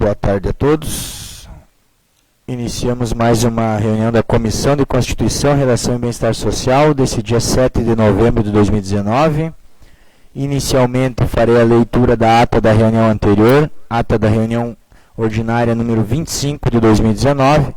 boa tarde a todos. Iniciamos mais uma reunião da Comissão de Constituição, Redação e Bem-Estar Social, desse dia 7 de novembro de 2019. Inicialmente farei a leitura da ata da reunião anterior, ata da reunião ordinária número 25 de 2019.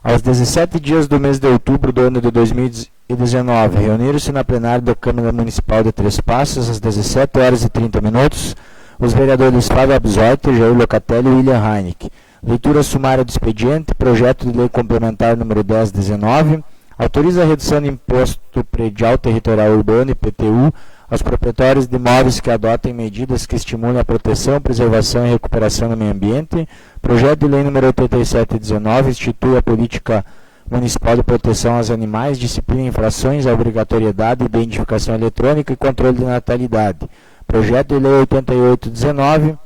Aos 17 dias do mês de outubro do ano de 2019, reuniram-se na plenária da Câmara Municipal de Três Passos, às 17 horas e 30 minutos, os vereadores Flávio Abzotti, Jair Locatelli e William Heineck. Leitura sumária do expediente, projeto de lei complementar número 1019, autoriza a redução de imposto predial territorial urbano, IPTU, aos proprietários de imóveis que adotem medidas que estimulem a proteção, preservação e recuperação do meio ambiente. Projeto de lei número 8719, institui a política municipal de proteção aos animais, disciplina infrações à obrigatoriedade, identificação eletrônica e controle de natalidade. Projeto de lei 8819,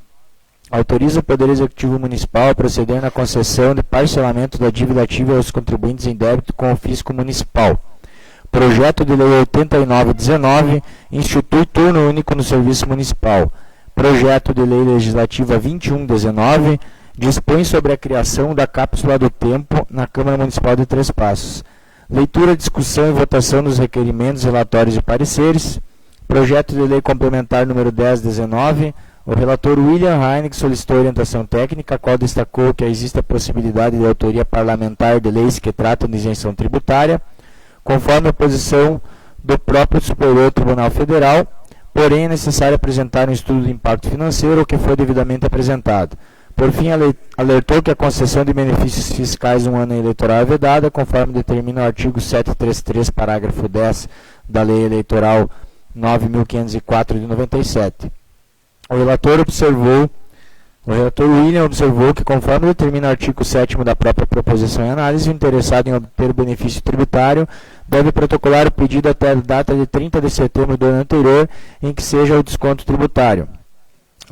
autoriza o Poder Executivo Municipal a proceder na concessão de parcelamento da dívida ativa aos contribuintes em débito com o fisco municipal. Projeto de lei 8919, institui turno único no serviço municipal. Projeto de lei legislativa 2119, dispõe sobre a criação da cápsula do tempo na Câmara Municipal de Três Passos. Leitura, discussão e votação dos requerimentos, relatórios e pareceres. Projeto de lei complementar número 1019, o relator William Heineck solicitou orientação técnica, a qual destacou que existe a possibilidade de autoria parlamentar de leis que tratam de isenção tributária, conforme a posição do próprio Superior Tribunal Federal, porém é necessário apresentar um estudo de impacto financeiro, o que foi devidamente apresentado. Por fim, alertou que a concessão de benefícios fiscais um ano eleitoral é vedada, conforme determina o artigo 733, parágrafo 10 da Lei Eleitoral 9.504 de 97. O relator William observou que, conforme determina o artigo 7º da própria proposição em análise, o interessado em obter o benefício tributário deve protocolar o pedido até a data de 30 de setembro do ano anterior em que seja o desconto tributário.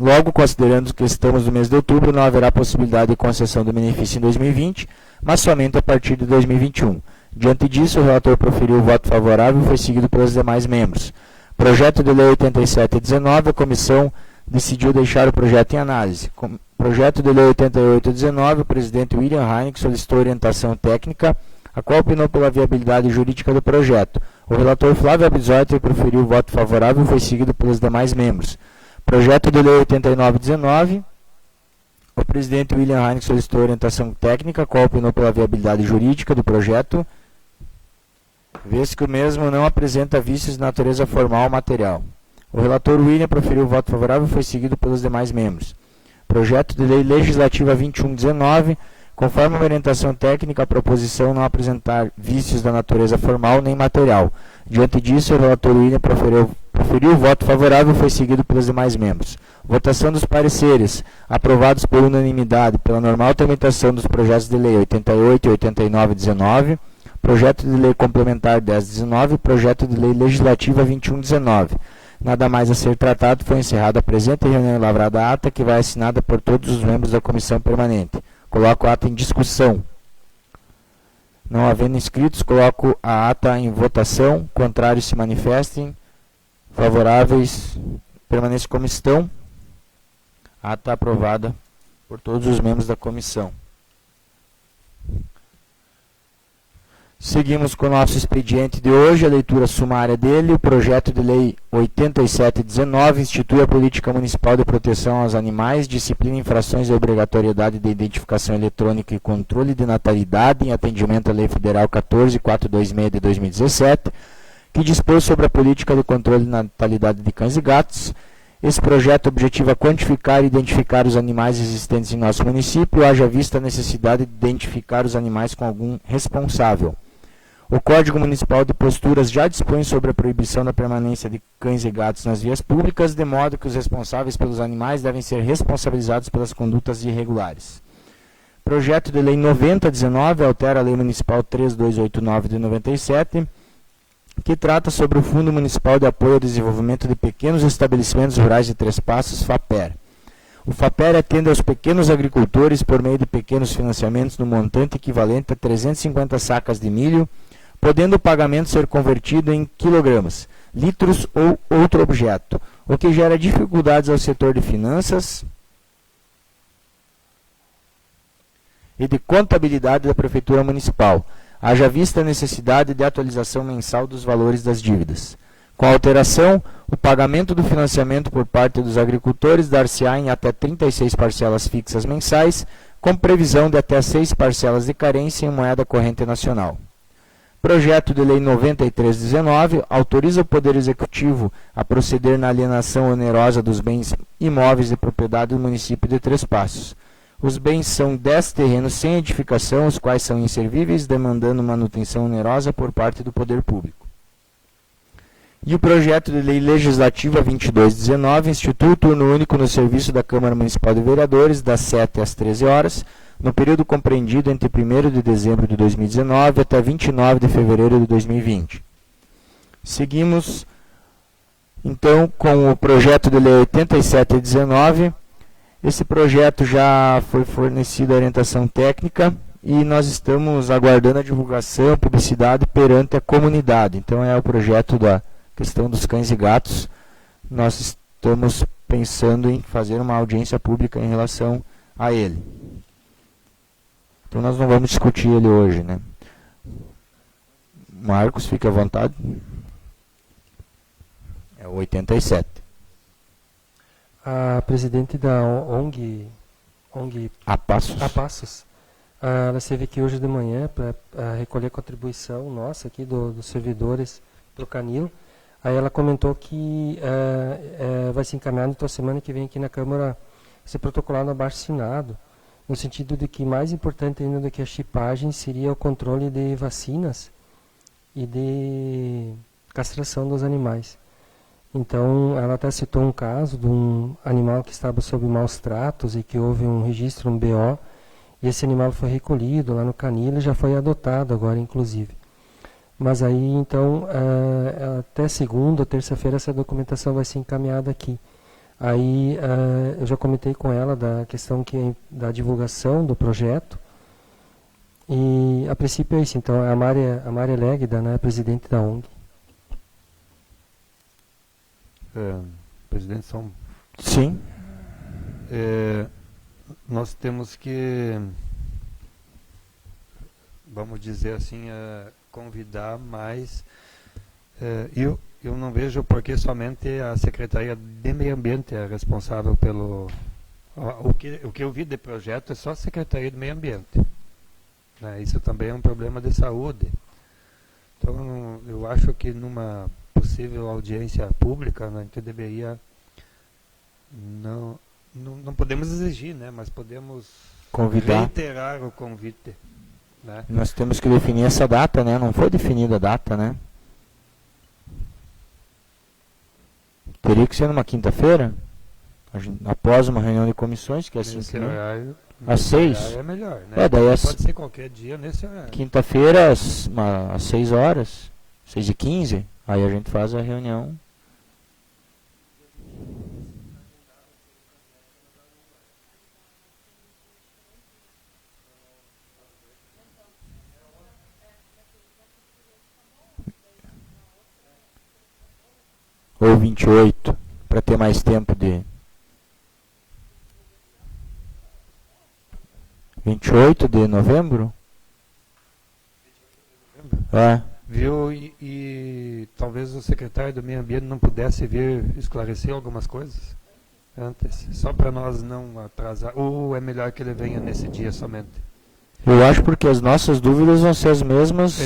Logo, considerando que estamos no mês de outubro, não haverá possibilidade de concessão do benefício em 2020, mas somente a partir de 2021. Diante disso, o relator proferiu o voto favorável e foi seguido pelos demais membros. Projeto de lei 8719, a comissão decidiu deixar o projeto em análise. Projeto de lei 8819, o presidente William Heineck solicitou orientação técnica, a qual opinou pela viabilidade jurídica do projeto. O relator Flávio Abzotti proferiu o voto favorável e foi seguido pelos demais membros. Projeto de lei 8919, o presidente William Heineck solicitou orientação técnica, a qual opinou pela viabilidade jurídica do projeto, vez que o mesmo não apresenta vícios de natureza formal ou material. O relator William proferiu o voto favorável e foi seguido pelos demais membros. Projeto de lei legislativa 2119, conforme a orientação técnica, a proposição não apresentar vícios da natureza formal nem material. Diante disso, o relator William proferiu o voto favorável e foi seguido pelos demais membros. Votação dos pareceres, aprovados por unanimidade pela normal tramitação dos projetos de lei 88 e 8919, projeto de lei complementar 1019 e projeto de lei legislativa 2119. Nada mais a ser tratado, foi encerrada a presente reunião e lavrada a ata, que vai assinada por todos os membros da comissão permanente. Coloco a ata em discussão. Não havendo inscritos, coloco a ata em votação. Contrários se manifestem. Favoráveis permaneçam como estão. Ata aprovada por todos os membros da comissão. Seguimos com o nosso expediente de hoje, a leitura sumária dele. O projeto de lei 8719 institui a política municipal de proteção aos animais, disciplina infrações e obrigatoriedade de identificação eletrônica e controle de natalidade em atendimento à Lei Federal 14426 de 2017, que dispôs sobre a política de controle de natalidade de cães e gatos. Esse projeto objetiva quantificar e identificar os animais existentes em nosso município, haja vista a necessidade de identificar os animais com algum responsável. O Código Municipal de Posturas já dispõe sobre a proibição da permanência de cães e gatos nas vias públicas, de modo que os responsáveis pelos animais devem ser responsabilizados pelas condutas irregulares. Projeto de Lei 9019 altera a Lei Municipal 3289 de 97, que trata sobre o Fundo Municipal de Apoio ao Desenvolvimento de Pequenos Estabelecimentos Rurais de Três Passos, FAPER. O FAPER atende aos pequenos agricultores por meio de pequenos financiamentos no montante equivalente a 350 sacas de milho, podendo o pagamento ser convertido em quilogramas, litros ou outro objeto, o que gera dificuldades ao setor de finanças e de contabilidade da Prefeitura Municipal, haja vista a necessidade de atualização mensal dos valores das dívidas. Com a alteração, o pagamento do financiamento por parte dos agricultores dar-se-á em até 36 parcelas fixas mensais, com previsão de até 6 parcelas de carência em moeda corrente nacional. Projeto de Lei 93/19 autoriza o Poder Executivo a proceder na alienação onerosa dos bens imóveis de propriedade do município de Três Passos. Os bens são 10 terrenos sem edificação, os quais são inservíveis, demandando manutenção onerosa por parte do Poder Público. E o projeto de Lei Legislativa 22/19 institui o turno único no serviço da Câmara Municipal de Vereadores, das 7 às 13 horas, no período compreendido entre 1º de dezembro de 2019 até 29 de fevereiro de 2020. Seguimos, então, com o projeto de Lei 87/19. Esse projeto já foi fornecida a orientação técnica e nós estamos aguardando a divulgação, publicidade perante a comunidade. Então, é o projeto da questão dos cães e gatos. Nós estamos pensando em fazer uma audiência pública em relação a ele. Então, nós não vamos discutir ele hoje, né? Marcos, fique à vontade. É o 87. A presidente da ONG A Passos, ela esteve aqui hoje de manhã para recolher a contribuição nossa aqui dos servidores para o Canil. Aí ela comentou que vai se encaminhar então semana que vem aqui na Câmara ser protocolado abaixo-assinado, no sentido de que mais importante ainda do que a chipagem seria o controle de vacinas e de castração dos animais. Então, ela até citou um caso de um animal que estava sob maus tratos e que houve um registro, um BO, e esse animal foi recolhido lá no Canil e já foi adotado agora, inclusive. Mas aí, então, até segunda ou terça-feira essa documentação vai ser encaminhada aqui. Aí, eu já comentei com ela da questão da divulgação do projeto, e a princípio é isso. Então, a Mária Légida, né, presidente da ONG. Presidente, só Sim. Nós temos que, vamos dizer assim, convidar mais. Eu não vejo por que somente a Secretaria de Meio Ambiente é responsável pelo... O que eu vi de projeto é só a Secretaria de Meio Ambiente. Né? Isso também é um problema de saúde. Então, eu acho que numa possível audiência pública, né, a gente deveria, não podemos exigir, né, mas podemos Convidar. reiterar o convite. Né? Nós temos que definir essa data, né? Não foi definida a data, né? Teria que ser numa quinta-feira, após uma reunião de comissões, que é assim Nesse que horário, às 6. horário é melhor, né? Daí Pode ser qualquer dia nesse horário. quinta-feira, às 6 horas, 6h15, aí a gente faz a reunião. Ou 28, para ter mais tempo de... 28 de novembro? Viu? E talvez o secretário do Meio Ambiente não pudesse vir esclarecer algumas coisas antes, só para nós não atrasar. Ou é melhor que ele venha nesse dia somente? Eu acho porque as nossas dúvidas vão ser as mesmas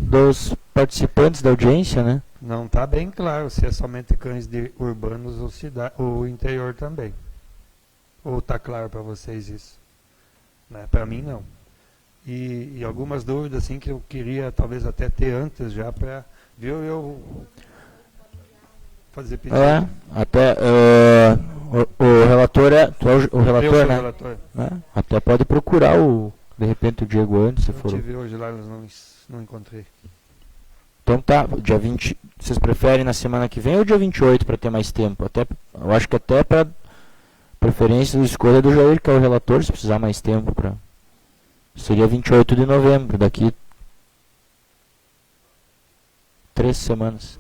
dos participantes da audiência, né? Não está bem claro se é somente cães urbanos ou interior também. Ou está claro para vocês isso? Né? Para mim, não. E algumas dúvidas assim, que eu queria talvez até ter antes já para eu fazer pedido. Até o relator o relator, eu sou né? Relator. Até pode procurar de repente o Diego antes, se Eu for. tive hoje lá, mas não encontrei. Então tá, dia 20, vocês preferem na semana que vem ou dia 28 para ter mais tempo? Eu acho que até para preferência de escolha do Jair, que é o relator, se precisar mais tempo para... Seria 28 de novembro, daqui 3 semanas.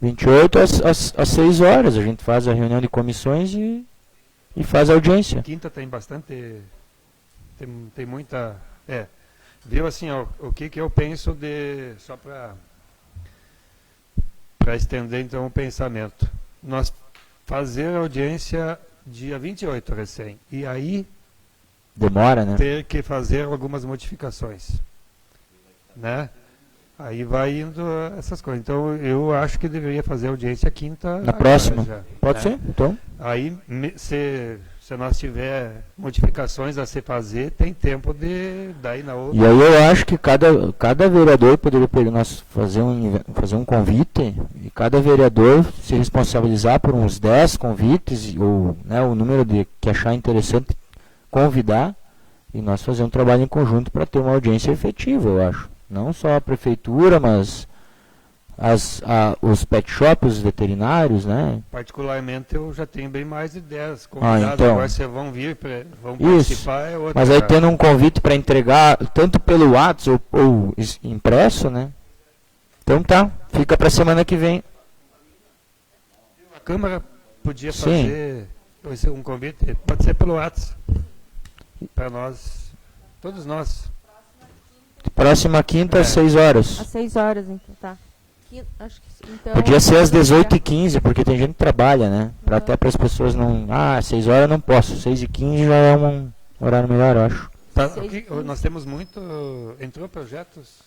28 às 6 horas. A gente faz a reunião de comissões e faz a audiência. Quinta tem bastante... Tem muita... Viu assim, ó, o que eu penso de... Só para estender então o pensamento. Nós fazer a audiência dia 28 recém. E aí... Demora, né? Ter que fazer algumas modificações. Né? Aí vai indo essas coisas. Então, eu acho que deveria fazer audiência quinta. Na próxima? Já, Pode né? ser, então. Aí, se nós tiver modificações a se fazer, tem tempo de daí na outra. E aí eu acho que cada vereador poderia fazer um convite e cada vereador se responsabilizar por uns 10 convites ou, né, o número que achar interessante convidar e nós fazer um trabalho em conjunto para ter uma audiência efetiva, eu acho. Não só a prefeitura, mas os pet shops, os veterinários, né? Particularmente eu já tenho bem mais de 10 convidados. Então, agora vocês vão vir, vão isso, participar. É outra. Mas aí tendo um convite para entregar tanto pelo WhatsApp ou impresso, né? Então tá, fica para semana que vem. A Câmara podia fazer um convite, pode ser pelo WhatsApp, para nós, todos nós. Próxima quinta às 6 horas. Às 6 horas, então, tá. Acho que, então, podia ser às 18h15, porque tem gente que trabalha, né? Até para as pessoas não... 6 horas eu não posso, 6h15 já é um horário melhor, eu acho. Tá, nós temos muito... Entrou projetos?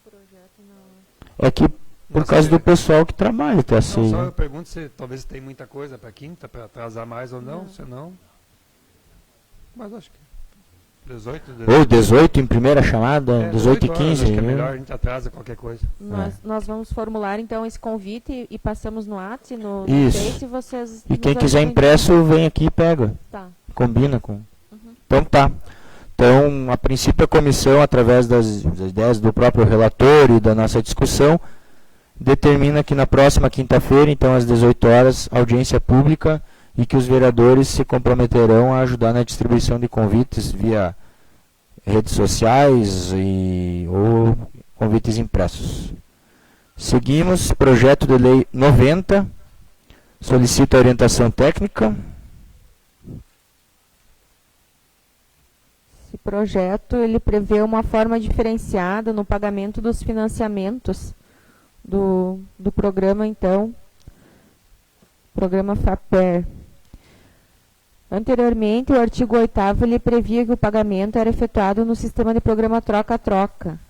Projeto não. É que por causa do pessoal que trabalha até às 6. Só eu pergunto se talvez tem muita coisa para quinta, para atrasar mais ou não, se não... Mas acho que... 18. Ou 18 em primeira chamada, 18h15. Acho que é melhor, a gente atrasa qualquer coisa. Nós vamos formular então esse convite e passamos no WhatsApp, no Face, e vocês... E quem quiser impresso, vem aqui e pega. Tá. Combina com... Então tá. Então, a princípio a comissão, através das ideias do próprio relator e da nossa discussão, determina que na próxima quinta-feira, então às 18 horas, audiência pública e que os vereadores se comprometerão a ajudar na distribuição de convites via redes sociais ou convites impressos. Seguimos, projeto de lei 90, solicita orientação técnica. Esse projeto ele prevê uma forma diferenciada no pagamento dos financiamentos do programa, então, programa FAPER. Anteriormente, o artigo 8º ele previa que o pagamento era efetuado no sistema de programa troca-troca,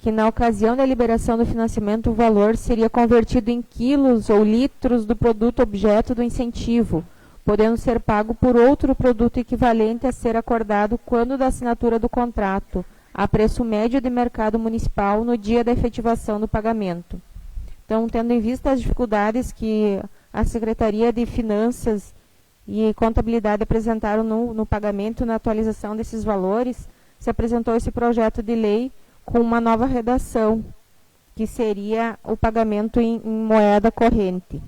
que na ocasião da liberação do financiamento o valor seria convertido em quilos ou litros do produto objeto do incentivo, podendo ser pago por outro produto equivalente a ser acordado quando da assinatura do contrato, a preço médio de mercado municipal no dia da efetivação do pagamento. Então, tendo em vista as dificuldades que a Secretaria de Finanças e Contabilidade apresentaram no pagamento e na atualização desses valores, se apresentou esse projeto de lei com uma nova redação, que seria o pagamento em moeda corrente.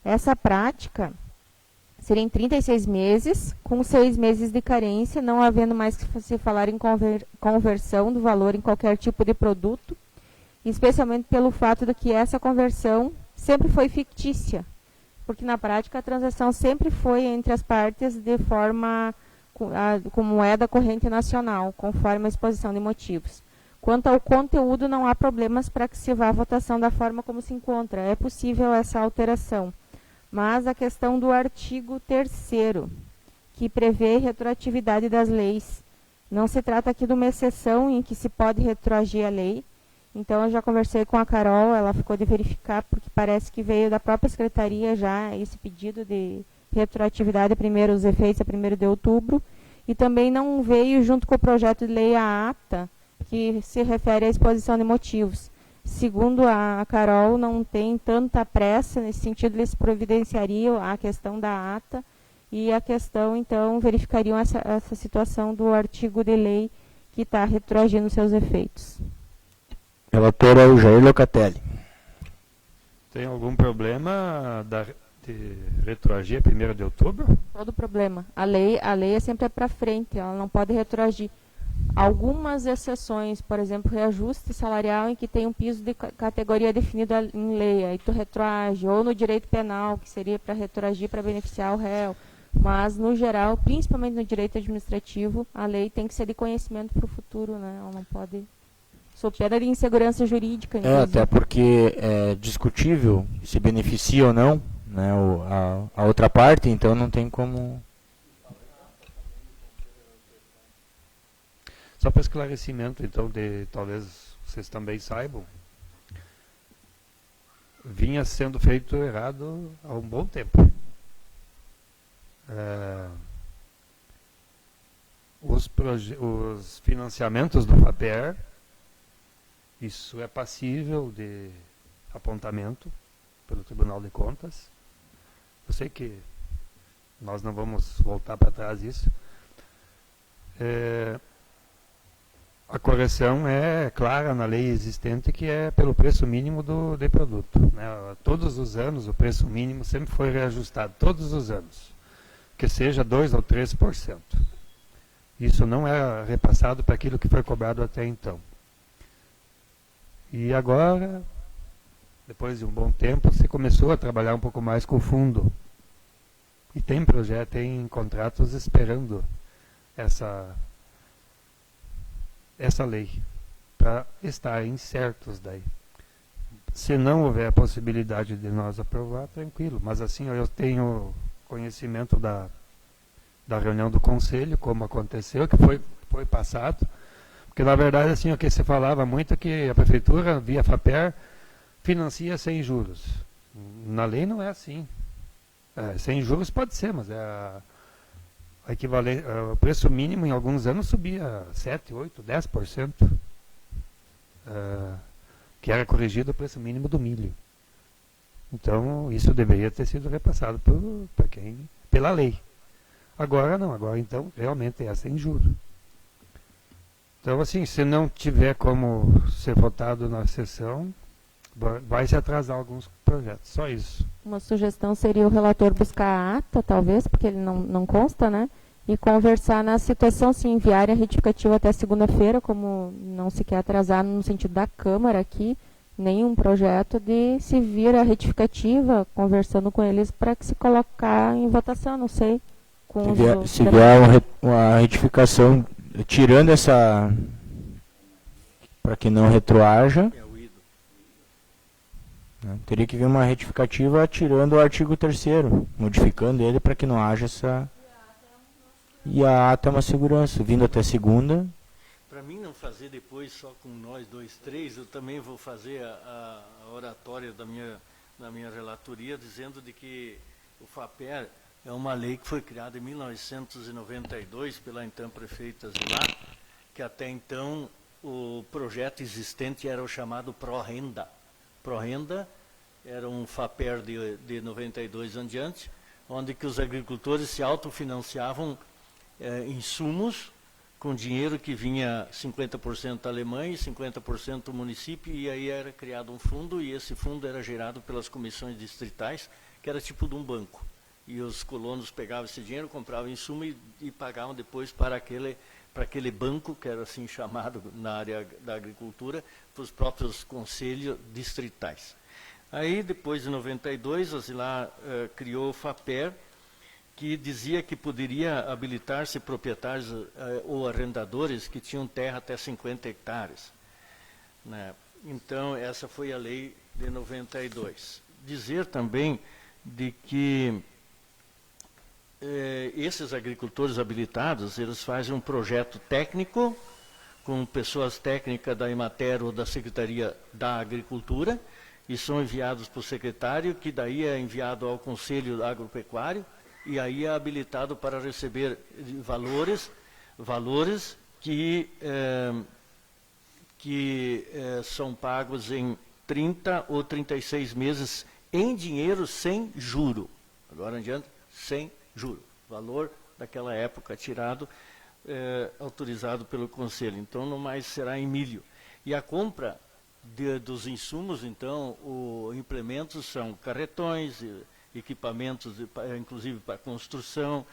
Essa prática seria em 36 meses, com 6 meses de carência, não havendo mais que se falar em conversão do valor em qualquer tipo de produto, especialmente pelo fato de que essa conversão sempre foi fictícia, porque na prática a transação sempre foi entre as partes de forma com moeda corrente nacional, conforme a exposição de motivos. Quanto ao conteúdo, não há problemas para que se vá à votação da forma como se encontra. É possível essa alteração. Mas a questão do artigo 3º, que prevê retroatividade das leis. Não se trata aqui de uma exceção em que se pode retroagir a lei. Então, eu já conversei com a Carol, ela ficou de verificar, porque parece que veio da própria Secretaria já esse pedido de retroatividade, primeiro os efeitos a 1º de outubro, e também não veio junto com o projeto de lei a ata, que se refere à exposição de motivos. Segundo a Carol, não tem tanta pressa, nesse sentido eles providenciariam a questão da ata e a questão, então, verificariam essa situação do artigo de lei que está retroagindo seus efeitos. Relator é o Jair Locatelli. Tem algum problema de retroagir a 1º de outubro? Todo problema. A lei é sempre para frente, ela não pode retroagir. algumas exceções, por exemplo, reajuste salarial em que tem um piso de categoria definido em lei, aí tu retroage, ou no direito penal, que seria para retroagir para beneficiar o réu. Mas, no geral, principalmente no direito administrativo, a lei tem que ser de conhecimento para o futuro, né? Ela não pode... Sob pena de insegurança jurídica, inclusive. Até porque é discutível se beneficia ou não, né, a outra parte, então não tem como... Só para esclarecimento, então, talvez vocês também saibam, vinha sendo feito errado há um bom tempo. Os financiamentos do FAPER, isso é passível de apontamento pelo Tribunal de Contas. Eu sei que nós não vamos voltar para trás disso. A correção é clara na lei existente, que é pelo preço mínimo de produto, né? Todos os anos o preço mínimo sempre foi reajustado, todos os anos, que seja 2% ou 3%. Isso não é repassado para aquilo que foi cobrado até então. E agora, depois de um bom tempo, se começou a trabalhar um pouco mais com o fundo. E tem projeto, tem contratos esperando essa lei, para estarem certos daí. Se não houver a possibilidade de nós aprovar, tranquilo. Mas assim, eu tenho conhecimento da reunião do Conselho, como aconteceu, que foi passado. Porque, na verdade, assim, o que se falava muito é que a Prefeitura, via FAPER, financia sem juros. Na lei não é assim. Sem juros pode ser, mas o preço mínimo em alguns anos subia 7%, 8%, 10%, que era corrigido o preço mínimo do milho. Então, isso deveria ter sido repassado pela lei. Agora não, agora então realmente é sem juros. Então, assim, se não tiver como ser votado na sessão, vai se atrasar alguns projetos, só isso. Uma sugestão seria o relator buscar a ata, talvez, porque ele não consta, né? E conversar na situação, se enviarem a retificativa até segunda-feira, como não se quer atrasar no sentido da Câmara aqui, nenhum projeto, de se vir a retificativa, conversando com eles para que se colocar em votação, não sei. Se vier uma retificação, tirando essa, para que não retroaja, né, teria que vir uma retificativa tirando o artigo 3º, modificando ele para que não haja essa... E a ata é uma segurança, vindo até segunda. Para mim não fazer depois só com nós 2, 3, eu também vou fazer a oratória da minha relatoria, dizendo de que o FAPER é uma lei que foi criada em 1992 pela então prefeita Zilá, que até então o projeto existente era o chamado Pró-Renda. Pró-Renda era um FAPER de 92 em diante, onde que os agricultores se autofinanciavam insumos com dinheiro que vinha 50% da Alemanha e 50% do município, e aí era criado um fundo, e esse fundo era gerado pelas comissões distritais, que era tipo de um banco. E os colonos pegavam esse dinheiro, compravam insumo e pagavam depois para aquele banco, que era assim chamado na área da agricultura, para os próprios conselhos distritais. Aí, depois de 92, a Zilá criou o FAPER, que dizia que poderia habilitar-se proprietários ou arrendadores que tinham terra até 50 hectares. Né? Então, essa foi a lei de 92. Dizer também de que esses agricultores habilitados, eles fazem um projeto técnico, com pessoas técnicas da Emater ou da Secretaria da Agricultura, e são enviados para o secretário, que daí é enviado ao Conselho Agropecuário, e aí é habilitado para receber valores que são pagos em 30 ou 36 meses em dinheiro sem juro. Agora em diante, sem juro. Valor daquela época tirado, autorizado pelo Conselho. Então, não mais será em milho. E a compra dos insumos, então, implementos são carretões, equipamentos, inclusive para construção,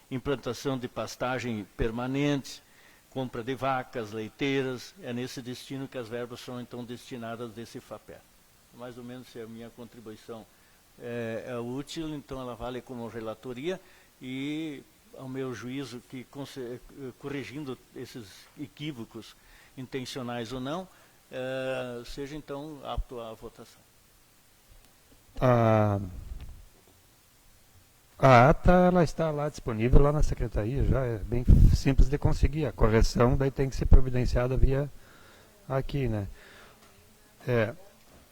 implantação de pastagem permanente, compra de vacas, leiteiras, é nesse destino que as verbas são então destinadas desse FAPER. Mais ou menos se a minha contribuição é útil, então ela vale como relatoria e, ao meu juízo, que corrigindo esses equívocos intencionais ou não, seja então apto à votação. A ata ela está lá disponível lá na secretaria, já é bem simples de conseguir. A correção daí tem que ser providenciada via aqui, né?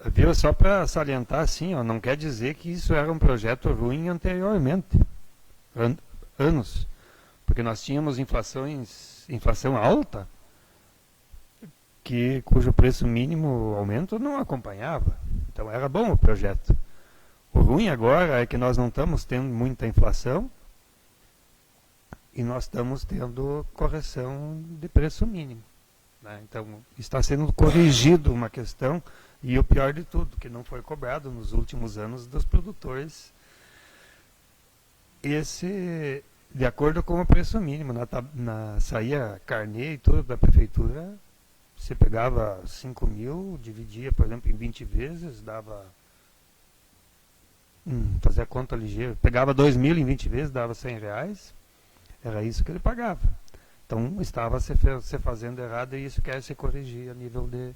Viu, só para salientar assim, ó, não quer dizer que isso era um projeto ruim anteriormente, anos, porque nós tínhamos inflação alta, cujo preço mínimo aumento não acompanhava. Então era bom o projeto. O ruim agora é que nós não estamos tendo muita inflação e nós estamos tendo correção de preço mínimo, né? Então está sendo corrigido uma questão, e o pior de tudo, que não foi cobrado nos últimos anos dos produtores de acordo com o preço mínimo. Saía carnê e tudo da prefeitura, você pegava 5 mil, dividia, por exemplo, em 20 vezes, dava... fazer a conta ligeira, pegava 2 mil em 20 vezes, dava R$100, era isso que ele pagava. Então estava se fazendo errado e isso quer se corrigir a nível de...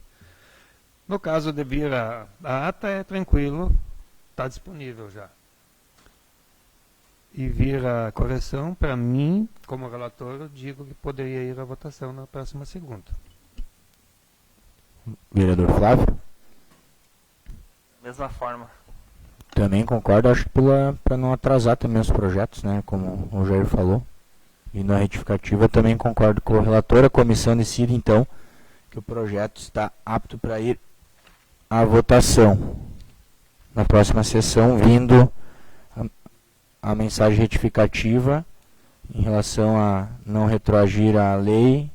No caso de vir a ata é tranquilo, está disponível já. E vir a correção, para mim, como relator, eu digo que poderia ir à votação na próxima segunda. Vereador Flávio? Mesma forma. Também concordo, acho que para não atrasar também os projetos, né, como o Jair falou. E na retificativa também concordo com o relator. A comissão decide então que o projeto está apto para ir à votação. Na próxima sessão, vindo a mensagem retificativa em relação a não retroagir a lei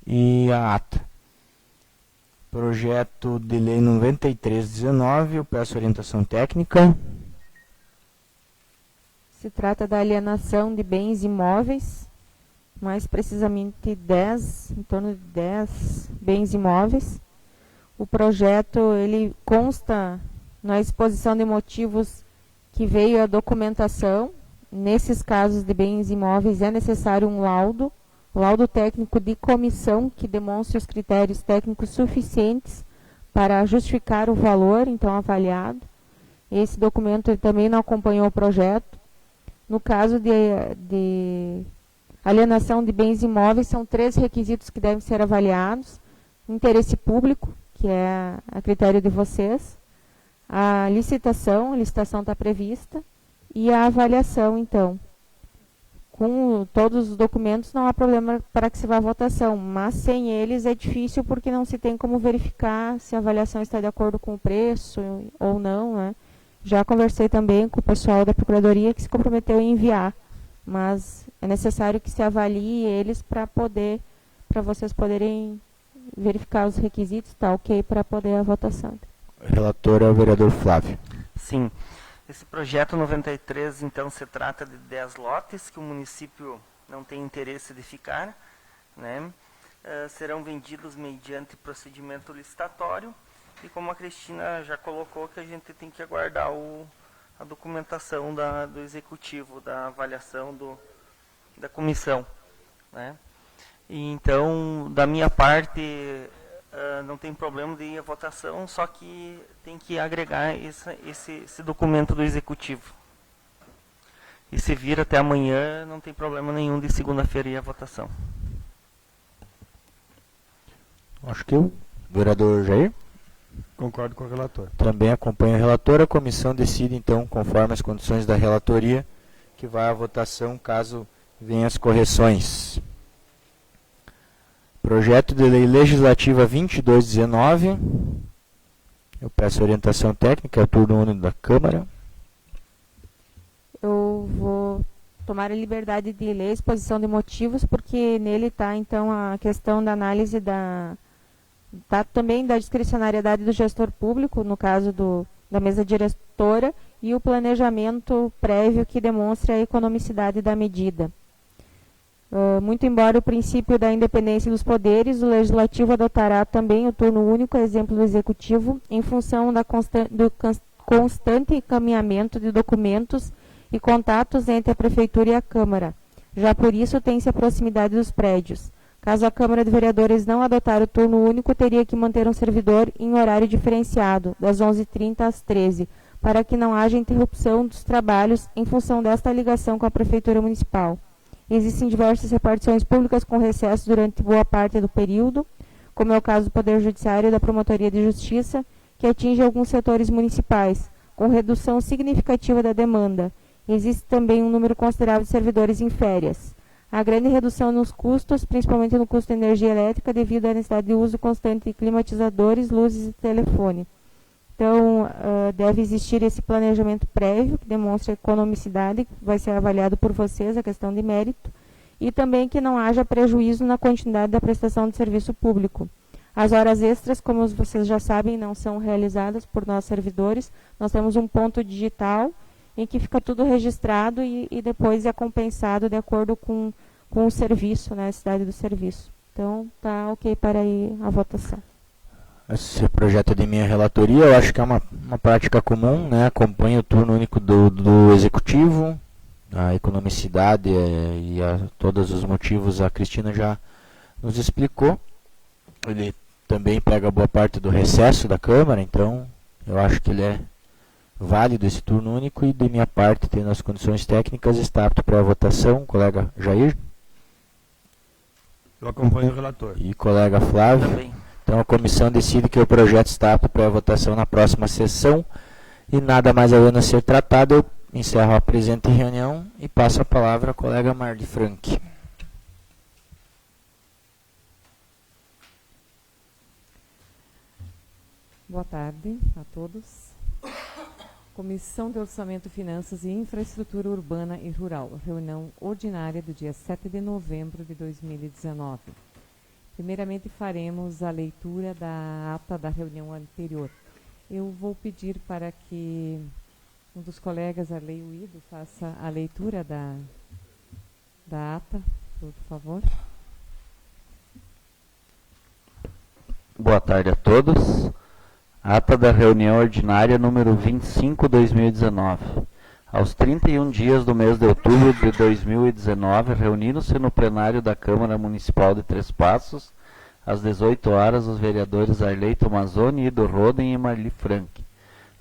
e a ata. Projeto de lei 9319, eu peço orientação técnica. Se trata da alienação de bens imóveis, mais precisamente em torno de 10 bens imóveis. O projeto ele consta na exposição de motivos que veio a documentação. Nesses casos de bens imóveis é necessário um laudo técnico de comissão que demonstre os critérios técnicos suficientes para justificar o valor, então, avaliado. Esse documento também não acompanhou o projeto. No caso de alienação de bens imóveis, são 3 requisitos que devem ser avaliados. Interesse público, que é a critério de vocês. A licitação está prevista. E a avaliação, então. Com todos os documentos não há problema para que se vá à votação, mas sem eles é difícil porque não se tem como verificar se a avaliação está de acordo com o preço ou não, né? Já conversei também com o pessoal da Procuradoria que se comprometeu em enviar, mas é necessário que se avalie eles para vocês poderem verificar os requisitos, tá ok, para poder a votação. Relator é o vereador Flávio. Sim. Esse projeto 93, então, se trata de 10 lotes que o município não tem interesse de ficar, né? Serão vendidos mediante procedimento licitatório e, como a Cristina já colocou, que a gente tem que aguardar a documentação do executivo, da avaliação da comissão, né? E, então, da minha parte, não tem problema de ir à votação, só que tem que agregar esse documento do executivo. E se vir até amanhã, não tem problema nenhum de segunda-feira ir à votação. Acho que o vereador Jair Concordo com o relator. também acompanha o relator. A comissão decide, então, conforme as condições da relatoria, que vai à votação caso venham as correções. Projeto de lei legislativa 2219. Eu peço orientação técnica, é o turno único da Câmara. Eu vou tomar a liberdade de ler a exposição de motivos, porque nele está, então, a questão da análise também da discricionariedade do gestor público, no caso da mesa diretora, e o planejamento prévio que demonstre a economicidade da medida. Muito embora o princípio da independência dos poderes, o Legislativo adotará também o turno único, exemplo do Executivo, em função do constante encaminhamento de documentos e contatos entre a Prefeitura e a Câmara. Já por isso, tem-se a proximidade dos prédios. Caso a Câmara de Vereadores não adotar o turno único, teria que manter um servidor em horário diferenciado, das 11h30 às 13h, para que não haja interrupção dos trabalhos em função desta ligação com a Prefeitura Municipal. Existem diversas repartições públicas com recesso durante boa parte do período, como é o caso do Poder Judiciário e da Promotoria de Justiça, que atinge alguns setores municipais, com redução significativa da demanda. Existe também um número considerável de servidores em férias. A grande redução nos custos, principalmente no custo de energia elétrica, devido à necessidade de uso constante de climatizadores, luzes e telefone. Então, deve existir esse planejamento prévio, que demonstra economicidade, que vai ser avaliado por vocês, a questão de mérito, e também que não haja prejuízo na continuidade da prestação de serviço público. As horas extras, como vocês já sabem, não são realizadas por nós servidores. Nós temos um ponto digital em que fica tudo registrado e depois é compensado de acordo com o serviço, né, a necessidade do serviço. Então, está ok para ir à votação. Esse projeto é de minha relatoria, eu acho que é uma prática comum, né? Acompanha o turno único do Executivo, a economicidade e todos os motivos a Cristina já nos explicou. Ele também pega boa parte do recesso da Câmara, então eu acho que ele é válido esse turno único e de minha parte, tendo as condições técnicas, está apto para a votação. Colega Jair? Eu acompanho o relator. E colega Flávio? Também. Então a comissão decide que o projeto está apto para a votação na próxima sessão e nada mais havendo a ser tratado, eu encerro a presente reunião e passo a palavra à colega Marli Franck. Boa tarde a todos. Comissão de Orçamento, Finanças e Infraestrutura Urbana e Rural, reunião ordinária do dia 7 de novembro de 2019. Primeiramente faremos a leitura da ata da reunião anterior. Eu vou pedir para que um dos colegas, Arley Uido, faça a leitura da ata, por favor. Boa tarde a todos. Ata da reunião ordinária número 25/2019. Aos 31 dias do mês de outubro de 2019, reunindo-se no plenário da Câmara Municipal de Três Passos, às 18 horas, os vereadores Arley Tomazoni, Ido Roden e Marli Franck.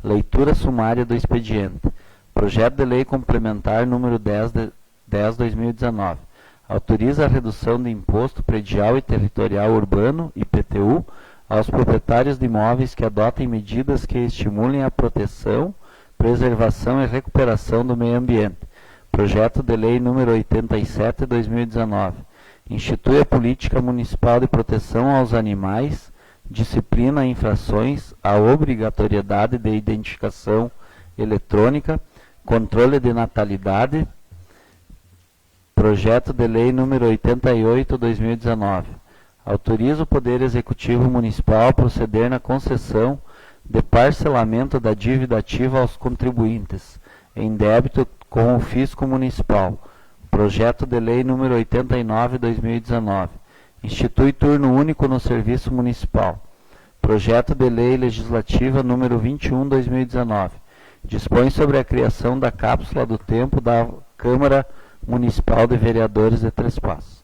Leitura sumária do expediente. Projeto de lei complementar número 10/2019. Autoriza a redução de imposto predial e territorial urbano, IPTU, aos proprietários de imóveis que adotem medidas que estimulem a proteção, preservação e recuperação do meio ambiente. Projeto de lei número 87/2019. Institui a política municipal de proteção aos animais, disciplina infrações, a obrigatoriedade de identificação eletrônica, controle de natalidade. Projeto de lei número 88/2019. Autoriza o Poder Executivo Municipal a proceder na concessão de parcelamento da dívida ativa aos contribuintes, em débito com o Fisco Municipal. Projeto de lei número 89/2019. Institui turno único no Serviço Municipal. Projeto de lei legislativa número 21/2019. Dispõe sobre a criação da cápsula do tempo da Câmara Municipal de Vereadores de Três Passos.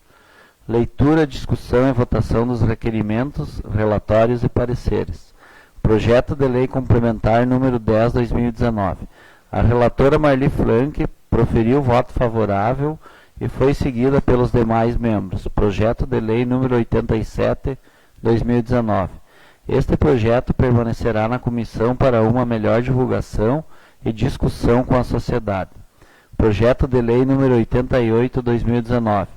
Leitura, discussão e votação dos requerimentos, relatórios e pareceres. Projeto de lei complementar número 10/2019. A relatora Marli Franck proferiu voto favorável e foi seguida pelos demais membros. Projeto de lei número 87/2019. Este projeto permanecerá na comissão para uma melhor divulgação e discussão com a sociedade. Projeto de lei número 88/2019.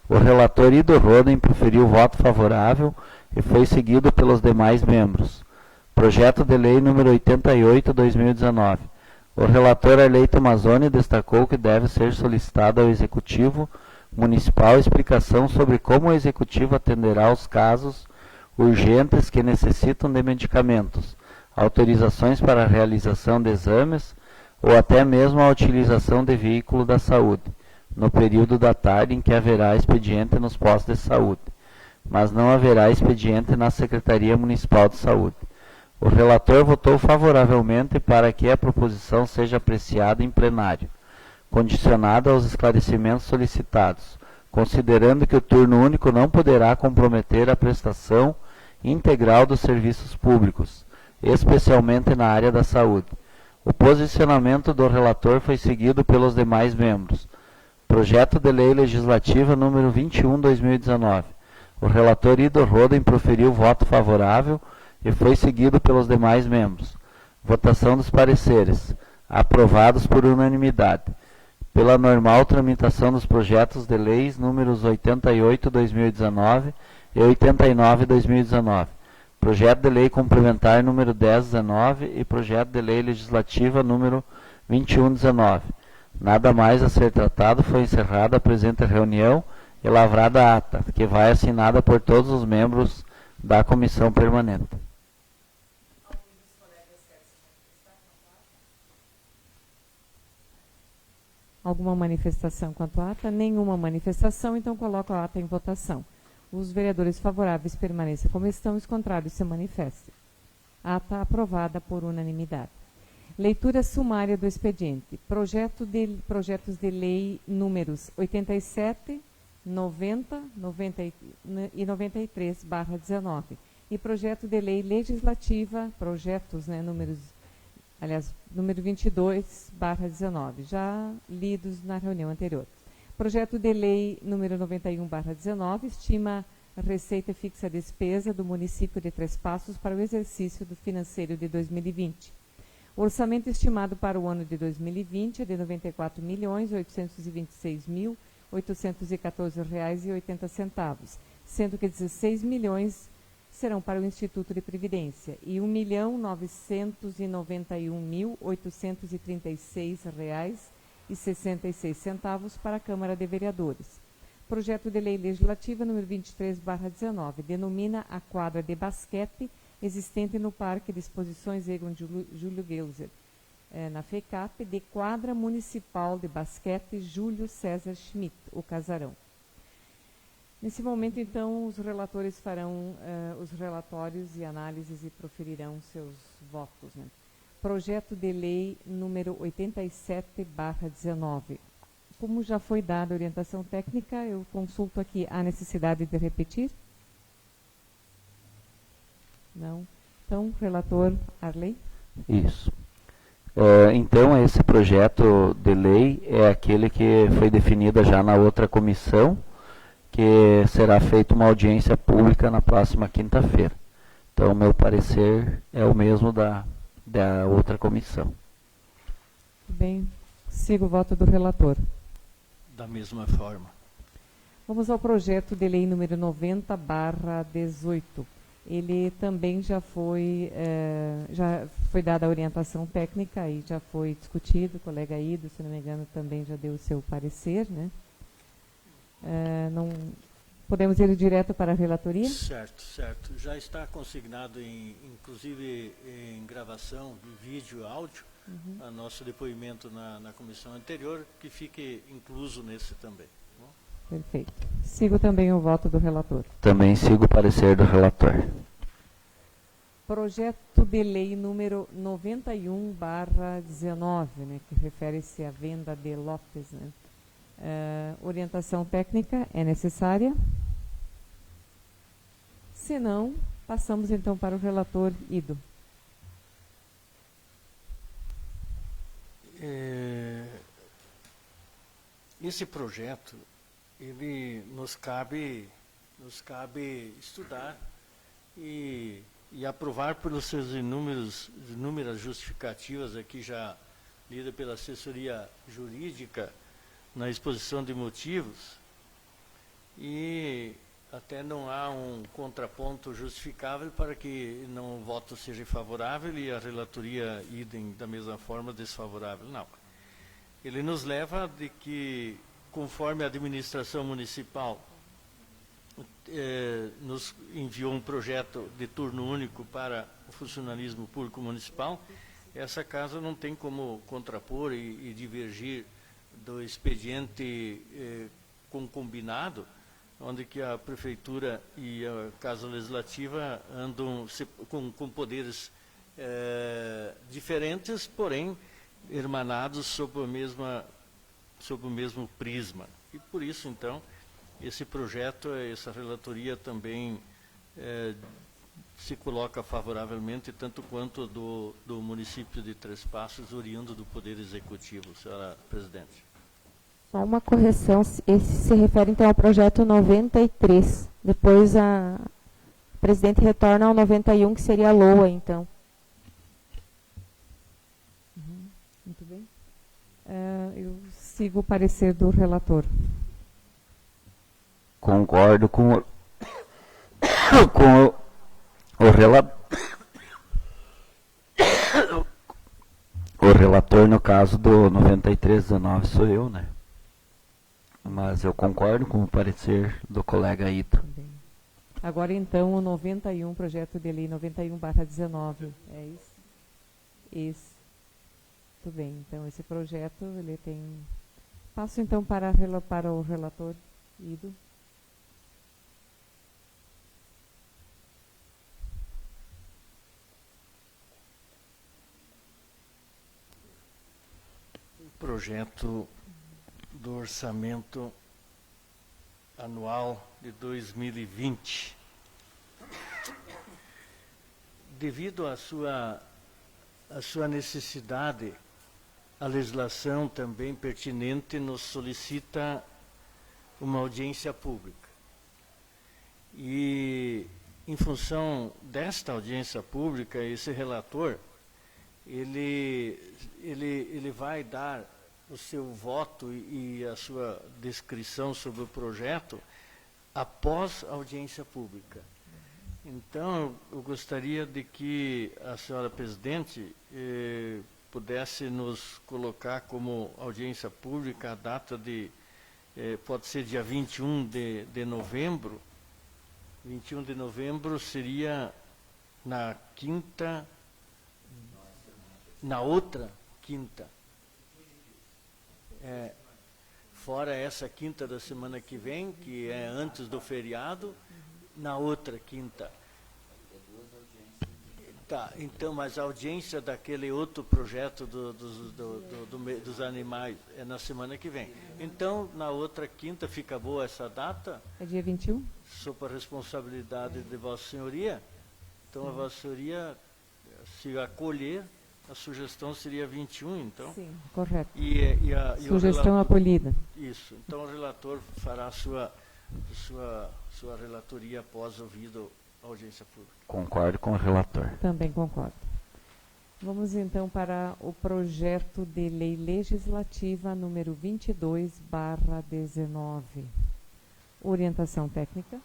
O relator Ido Roden proferiu voto favorável e foi seguido pelos demais membros. Projeto de lei número 88/2019. O relator Arley Tomazoni destacou que deve ser solicitada ao Executivo Municipal explicação sobre como o Executivo atenderá aos casos urgentes que necessitam de medicamentos, autorizações para a realização de exames ou até mesmo a utilização de veículo da saúde. no período da tarde em que haverá expediente nos postos de saúde, mas não haverá expediente na Secretaria Municipal de Saúde. O relator votou favoravelmente para que a proposição seja apreciada em plenário, condicionada aos esclarecimentos solicitados, considerando que o turno único não poderá comprometer a prestação integral dos serviços públicos, especialmente na área da saúde. O posicionamento do relator foi seguido pelos demais membros. Projeto de Lei Legislativa número 21/2019. O relator Ido Roden proferiu voto favorável e foi seguido pelos demais membros. Votação dos pareceres. Aprovados por unanimidade. Pela normal tramitação dos projetos de leis números 88/2019 e 89/2019. Projeto de Lei Complementar número 10/19 e Projeto de Lei Legislativa número 21/19. Nada mais a ser tratado, foi encerrada a presente reunião e lavrada a ata, que vai assinada por todos os membros da comissão permanente. Alguma manifestação quanto à ata? Nenhuma manifestação, então coloco a ata em votação. Os vereadores favoráveis permaneçam como estão, os contrários se manifestem. Ata aprovada por unanimidade. Leitura sumária do expediente. Projetos de lei números 87, 90, 90 e 93/19. E projeto de lei legislativa, número 22/19, já lidos na reunião anterior. Projeto de lei número 91/19, estima a receita fixa despesa do município de Três Passos para o exercício do financeiro de 2020. O orçamento estimado para o ano de 2020 é de R$ 94.826.814,80, sendo que 16 milhões serão para o Instituto de Previdência e R$ 1.991.836,66 para a Câmara de Vereadores. Projeto de Lei Legislativa número 23/19 denomina a quadra de basquete existente no Parque de Exposições Egon Júlio Geuser, na FECAP, de quadra municipal de basquete Júlio César Schmidt, o Casarão. Nesse momento, então, os relatores farão os relatórios e análises e proferirão seus votos. Né? Projeto de Lei número 87/19. Como já foi dada a orientação técnica, eu consulto aqui a necessidade de repetir. Não. Então, relator Arley. Isso. Então, esse projeto de lei é aquele que foi definido já na outra comissão, que será feita uma audiência pública na próxima quinta-feira. Então, meu parecer é o mesmo da outra comissão. Bem, sigo o voto do relator. Da mesma forma. Vamos ao projeto de lei número 90/18. Ele também já foi dada a orientação técnica e já foi discutido. O colega Ido, se não me engano, também já deu o seu parecer, né? Não podemos ir direto para a relatoria? Certo. Já está consignado, inclusive em gravação de vídeo e áudio, a nosso depoimento na comissão anterior, que fique incluso nesse também. Perfeito. Sigo também o voto do relator. Também sigo o parecer do relator. Projeto de lei número 91/19, né, que refere-se à venda de lotes. Né? Orientação técnica é necessária? Se não, passamos então para o relator Ido. Esse projeto, ele nos cabe estudar e aprovar pelos seus inúmeras justificativas aqui já lida pela assessoria jurídica na exposição de motivos, e até não há um contraponto justificável para que o voto seja favorável e a relatoria idem da mesma forma desfavorável. Não. Ele nos leva de que, conforme a administração municipal nos enviou um projeto de turno único para o funcionalismo público municipal, essa casa não tem como contrapor e divergir do expediente concombinado, onde que a Prefeitura e a Casa Legislativa andam com poderes diferentes, porém hermanados sob o mesmo prisma. E por isso, então, esse projeto, essa relatoria também se coloca favoravelmente, tanto quanto do município de Três Passos, oriundo do Poder Executivo, senhora presidente. Só uma correção, esse se refere então ao projeto 93. Depois a presidente retorna ao 91, que seria a LOA, então. Muito bem. Eu sigo o parecer do relator. Concordo com o relator. O relator, no caso do 9319, sou eu, né? Mas eu concordo com o parecer do colega Ito. Agora, então, o 91, projeto de lei 91/19. É isso? Isso. Muito bem. Então, esse projeto, ele tem... Passo, então, para o relator Ido. Projeto do orçamento anual de 2020. Devido à sua necessidade, a legislação também pertinente nos solicita uma audiência pública. E, em função desta audiência pública, esse relator, ele vai dar o seu voto e a sua descrição sobre o projeto após a audiência pública. Então, eu gostaria de que a senhora presidente pudesse nos colocar como audiência pública a data de, pode ser dia 21 de novembro. 21 de novembro seria na quinta, na outra quinta. Fora essa quinta da semana que vem, que é antes do feriado, na outra quinta. Tá, então, mas a audiência daquele outro projeto dos animais é na semana que vem. Então, na outra quinta, fica boa essa data? É dia 21? Sob a responsabilidade de Vossa Senhoria. Então, a Vossa Senhoria, se acolher, a sugestão seria 21, então? Sim, correto. Sugestão acolhida. Isso. Então, o relator fará a sua relatoria após ouvido a audiência pública. Concordo com o relator. Também concordo. Vamos, então, para o projeto de lei legislativa número 22/19. Orientação técnica.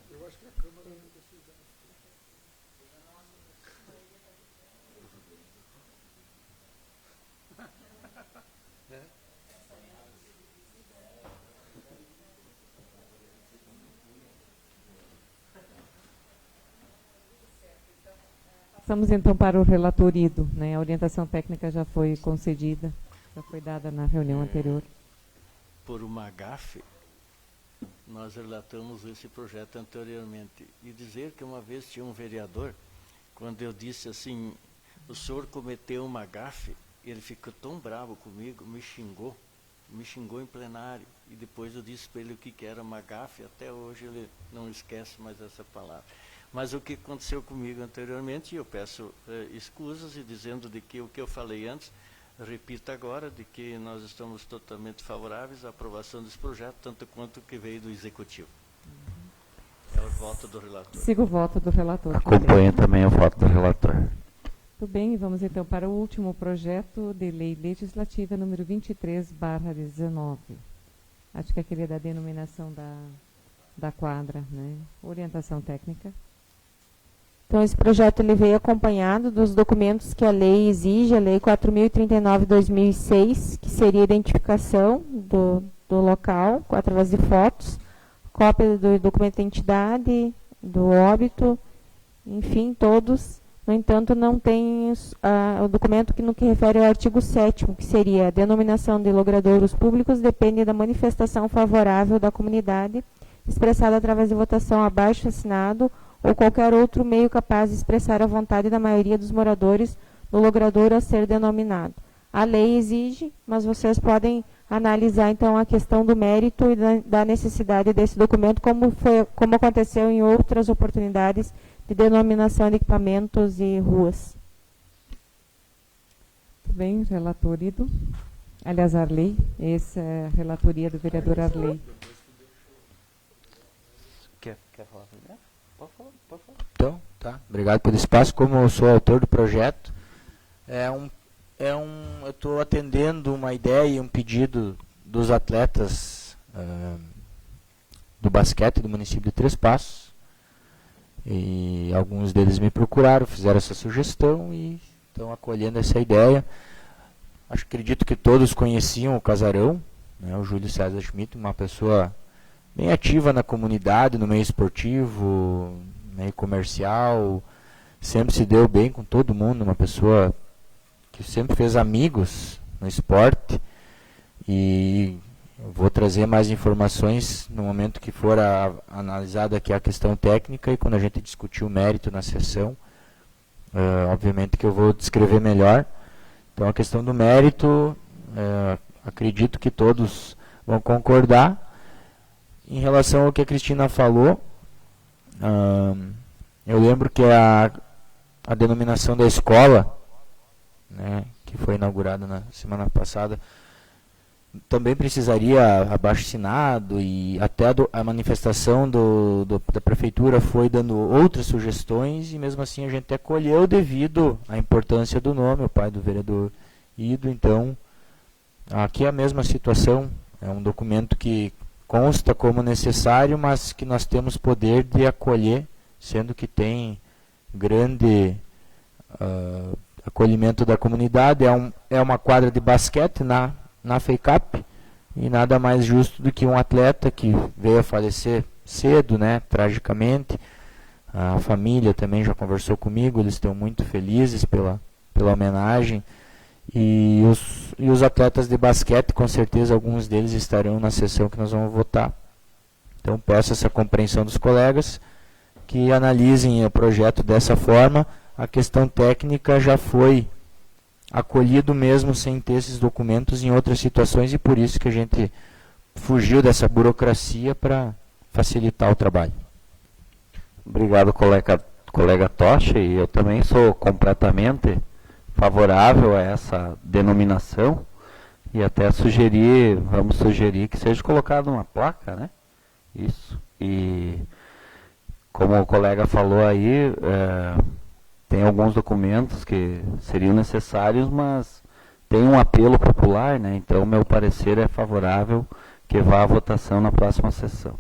Eu acho que a Câmara não precisa. Passamos, então, para o relator Ido, né? A orientação técnica já foi concedida, já foi dada na reunião anterior. Por uma gafe, nós relatamos esse projeto anteriormente. E dizer que uma vez tinha um vereador, quando eu disse assim, o senhor cometeu uma gafe, ele ficou tão bravo comigo, me xingou em plenário. E depois eu disse para ele o que era uma gafe, até hoje ele não esquece mais essa palavra. Mas o que aconteceu comigo anteriormente, eu peço escusas e dizendo de que o que eu falei antes, repito agora, de que nós estamos totalmente favoráveis à aprovação desse projeto, tanto quanto o que veio do Executivo. É o voto do relator. Sigo o voto do relator. Acompanho também o voto do relator. Tudo bem, vamos então para o último projeto de lei legislativa número 23/19. Acho que aquele é da denominação da quadra, né? Orientação técnica. Então, esse projeto ele veio acompanhado dos documentos que a lei exige, a Lei 4.039/2006, que seria a identificação do local, através de fotos, cópia do documento de identidade, do óbito, enfim, todos. No entanto, não tem o documento que no que refere ao artigo 7º, que seria a denominação de logradouros públicos depende da manifestação favorável da comunidade, expressada através de votação abaixo assinado ou qualquer outro meio capaz de expressar a vontade da maioria dos moradores no logradouro a ser denominado. A lei exige, mas vocês podem analisar então a questão do mérito e da necessidade desse documento, como aconteceu em outras oportunidades de denominação de equipamentos e ruas. Muito bem, relator Ido. Aliás, Arley, essa é a relatoria do vereador Arley. Quer falar primeiro? Pode falar. Então, tá. Obrigado pelo espaço. Como eu sou autor do projeto, eu estou atendendo uma ideia e um pedido dos atletas do basquete do município de Três Passos. E alguns deles me procuraram, fizeram essa sugestão e estão acolhendo essa ideia. Acredito que todos conheciam o Casarão, né, o Júlio César Schmidt, uma pessoa bem ativa na comunidade, no meio esportivo, meio comercial, sempre se deu bem com todo mundo, uma pessoa que sempre fez amigos no esporte. E eu vou trazer mais informações no momento que for analisada aqui a questão técnica e quando a gente discutir o mérito na sessão, obviamente que eu vou descrever melhor. Então a questão do mérito, acredito que todos vão concordar. Em relação ao que a Cristina falou, eu lembro que a denominação da escola, né, que foi inaugurada na semana passada, também precisaria abaixo-assinado e até a manifestação da prefeitura foi dando outras sugestões e mesmo assim a gente acolheu devido à importância do nome, o pai do vereador Ido. Então, aqui é a mesma situação, é um documento que consta como necessário, mas que nós temos poder de acolher, sendo que tem grande acolhimento da comunidade. É uma quadra de basquete na FEICAP, e nada mais justo do que um atleta que veio a falecer cedo, né, tragicamente. A família também já conversou comigo, eles estão muito felizes pela homenagem. E os atletas de basquete, com certeza, alguns deles estarão na sessão que nós vamos votar. Então, peço essa compreensão dos colegas, que analisem o projeto dessa forma. A questão técnica já foi acolhido mesmo sem ter esses documentos em outras situações, e por isso que a gente fugiu dessa burocracia para facilitar o trabalho. Obrigado, colega Tocha, e eu também sou completamente favorável a essa denominação e até vamos sugerir que seja colocada uma placa, né? Isso. E como o colega falou aí, tem alguns documentos que seriam necessários, mas tem um apelo popular, né? Então meu parecer é favorável que vá à votação na próxima sessão.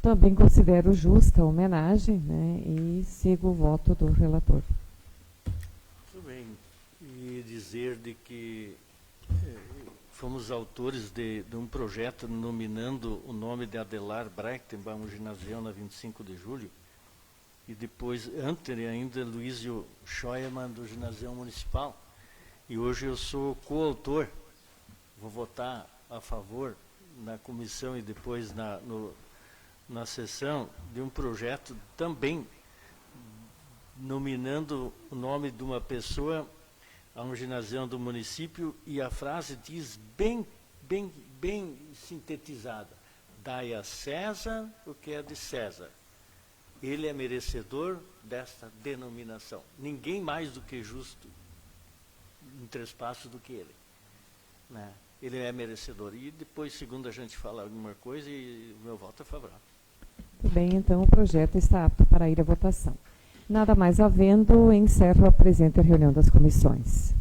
Também considero justa a homenagem, né? E sigo o voto do relator. Muito bem. E dizer de que fomos autores de um projeto nominando o nome de Adelar Breitenbaum Ginasião na 25 de julho. E depois, antes ainda, Luísio Scheuermann, do Ginasião Municipal. E hoje eu sou coautor, vou votar a favor na comissão e depois na sessão, de um projeto também nominando o nome de uma pessoa a um ginasião do município, e a frase diz bem sintetizada: dai a César o que é de César. Ele é merecedor desta denominação. Ninguém mais do que justo em Três Passos do que ele, né? Ele é merecedor. E depois, segundo a gente fala alguma coisa, e o meu voto é favorável. Muito bem, então o projeto está apto para ir à votação. Nada mais havendo, encerro a presente reunião das comissões.